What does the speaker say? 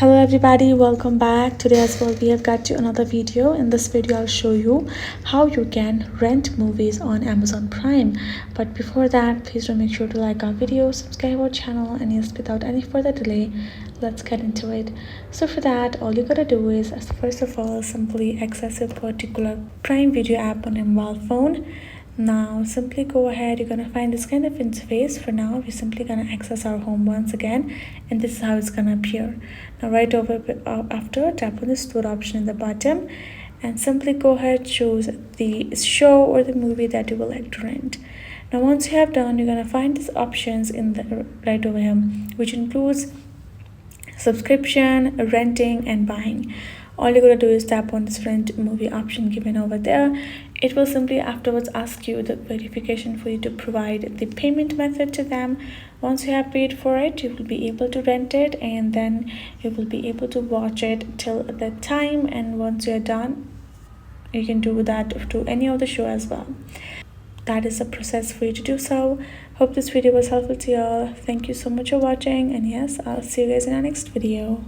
Hello everybody, welcome back. Today as well we have got you another video. In this video I'll show you how you can rent movies on Amazon Prime. But before that, please do make sure to like our video, subscribe our channel, and yes, without any further delay, let's get into it. So for that, all you gotta do is first of all simply access a particular Prime Video app on your mobile phone. Now simply go ahead, you're gonna find this kind of interface. For now we're simply gonna access our home once again, and this is how it's gonna appear. Now right over after, tap on the store option in the bottom and simply go ahead, choose the show or the movie that you would like to rent. Now once you have done, you're gonna find these options in the right over here, which includes subscription, renting, and buying. All you're going to do is tap on this rent movie option given over there. It will simply afterwards ask you the verification for you to provide the payment method to them. Once you have paid for it, you will be able to rent it, and then you will be able to watch it till the time. And once you're done, you can do that to any of the show as well. That is the process for you to do so. Hope this video was helpful to you all. Thank you so much for watching, and yes, I'll see you guys in our next video.